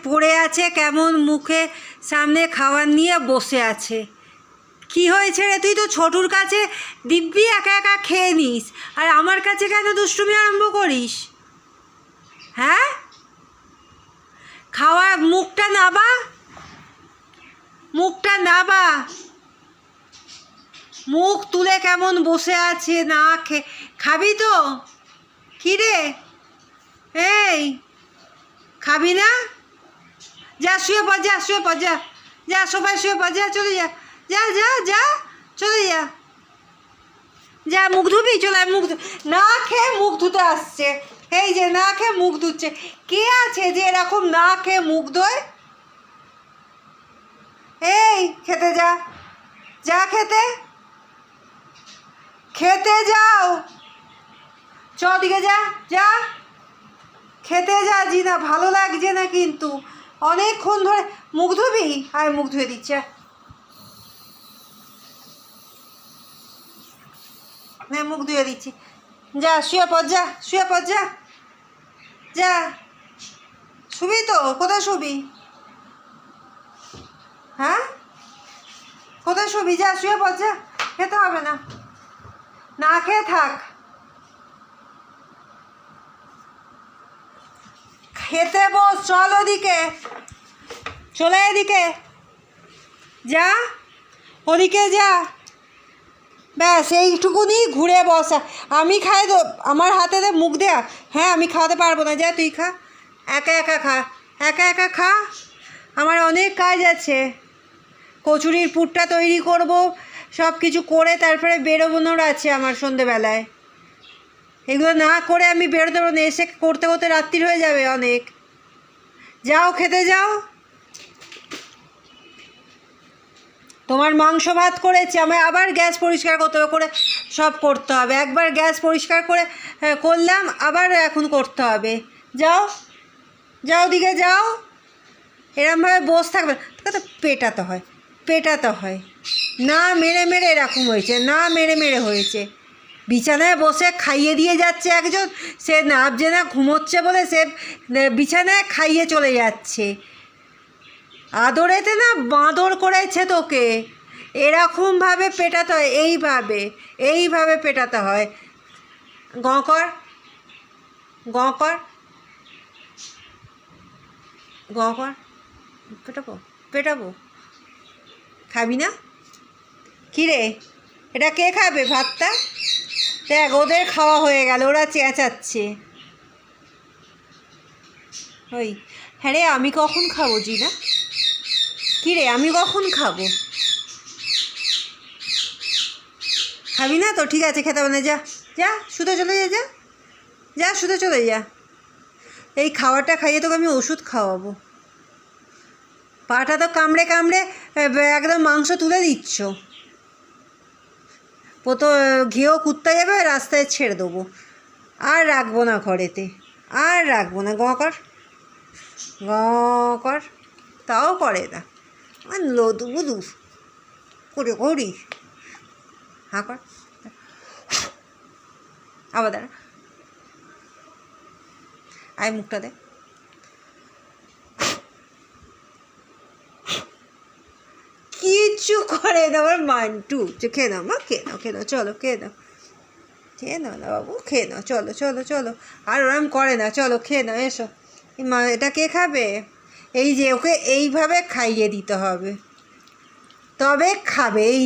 পড়ে আছে, কেমন মুখে সামনে খাবার নিয়ে বসে আছে। কি হয়েছে রে, তুই তো ছোটুর কাছে দিব্যি একা একা খেয়ে নিস, আর আমার কাছে কেন দুষ্টুমি আরম্ভ করিস? হ্যাঁ, খাওয়া, মুখটা নাবা, মুখটা নাবা, মুখ তুলে কেমন বসে আছে, না খাবি তো? কী রে, এই খাবি না? যা শুয়ে পড়, যা শুয়ে পড়, যা যা সোফায় শুয়ে পড়, যা চলে যা, যা যা যা চলে যা, যা মুখ ধুবি, চলে মুখ না খেয়ে মুখ ধুতে আসছে। এই যে না খেয়ে মুখ ধুচ্ছে, কে আছে যে এরকম না খেয়ে মুখ ধোয়? এই খেতে যা, যা খেতে, খেতে যাও, চ দিকে যা, যা খেতে যা। জি না, ভালো লাগছে না কিন্তু, অনেকক্ষণ ধরে। মুখ ধুবি? আয় মুখ ধুয়ে দিচ্ছে, হ্যাঁ মুখ ধুয়ে দিচ্ছি, যা শুয়ে পড়, যা শুয়ে পড়, যা যা। শুবি তো? কোথায় শুবি? হ্যাঁ, কোথায় শুবি? যা শুয়ে পড়, যা, খেতে হবে না, না খেয়ে থাক। খেতে বস, চল ওদিকে, চলে এদিকে যা, ওদিকে যা, ব্যাস এইটুকুনি ঘুরে বসা। আমি খাই তো, আমার হাতে দে, মুখ দেয়া। হ্যাঁ, আমি খাওয়াতে পারবো না, যা তুই খা, একা একা খা, একা একা খা, আমার অনেক কাজ আছে। কচুরির পুরটা তৈরি করব, সব কিছু করে তারপরে বেরোনোর আছে আমার সন্ধেবেলায়। এগুলো না করে আমি বেরোতে পারবো না, এসে করতে করতে রাত্রির হয়ে যাবে অনেক। যাও খেতে যাও। তোমার মাংস ভাত করেছি, আমায় আবার গ্যাস পরিষ্কার করতে হবে, করে সব করতে হবে। একবার গ্যাস পরিষ্কার করে করলাম, আবার এখন করতে হবে। যাও যাও, দিকে যাও, এরমভাবে বসে থাকবে তো, পেটাতে হয়, পেটাতে হয়। না মেরে মেরে এরকম হয়েছে, না মেরে মেরে হয়েছে। বিছানায় বসে খাইয়ে দিয়ে যাচ্ছে একজন, সে নাবছে না, ঘুমোচ্ছে বলে সে বিছানায় খাইয়ে চলে যাচ্ছে। আদরেতে না বাঁদর করেছে তোকে, এরকমভাবে পেটাতে হয়, এইভাবে এইভাবে পেটাতে হয়। গ কর, গ কর, গ কর, পেটাবো পেটাবো। খাবি না? কী রে, এটা কে খাবে ভাতটা? দেখ, ওদের খাওয়া হয়ে গেল, ওরা চেঁচাচ্ছে। ওই, হ্যাঁ রে, আমি কখন খাবো জিনা? কী রে, আমি কখন খাবো? খাবি না তো, ঠিক আছে, খেতে হবে না, যা যা শুতে চলে যা, যা যা শুতে চলে যা। এই খাওয়াটা খাইয়ে তোকে আমি ওষুধ খাওয়াবো। পাটা তো কামড়ে কামড়ে একদম মাংস তুলে দিচ্ছ। প্রথম ঘেয়েও কুত্তা যাবে, রাস্তায় ছেড়ে দেবো, আর রাখবো না ঘরেতে, আর রাখবো না। গ কর, গ কর, তাও করে না, লদু বুদু করে করি। হ্যাঁ কর, আবার দাঁড়া, আয় মুখটা দে। কিচ্ছু করে না আমার মান্টু। খেয়ে নাও মা, খেয়ে নাও, খেয়ে নাও, চলো খেয়ে নাও, খেয়ে নাও না বাবু, খেয়ে নাও, চলো চলো চলো। আর ওরম করে না, চলো খেয়ে নাও, এসো। মা, এটা কে খাবে? এই যে ওকে এইভাবে খাইয়ে দিতে হবে, তবে খাবে। এই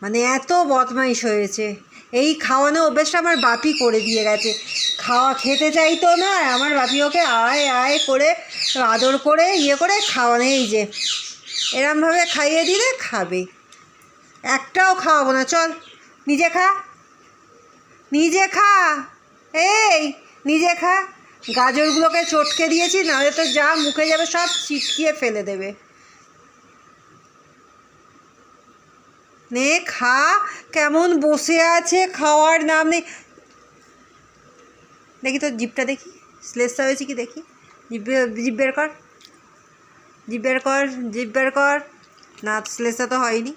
মানে এত বদমাইশ হয়েছে, এই খাওয়ানো অভ্যেসটা আমার বাপি করে দিয়ে গেছে। খেতে চাইতো না, আমার বাপি ওকে আয় আয় করে আদর করে ইয়ে করে খাওয়ানো। এই যে এরমভাবে খাইয়ে দিলে খাবে। একটাও খাওয়াবো না, চল নিজে খা, নিজে খা, এই নিজে খা। গাজরগুলোকে চটকে দিয়েছি, নাহলে তো যা মুখে যাবে সব ছিটকিয়ে ফেলে দেবে। নে খা, কেমন বসে আছে, খাওয়ার নাম নেই। দেখি তোর জিভটা দেখি, শ্লেষটা হয়েছে কি দেখি, জিভ বের কর, জিভ বের কর, জিভ বের কর। না, শ্লেষটা তো হয়নি।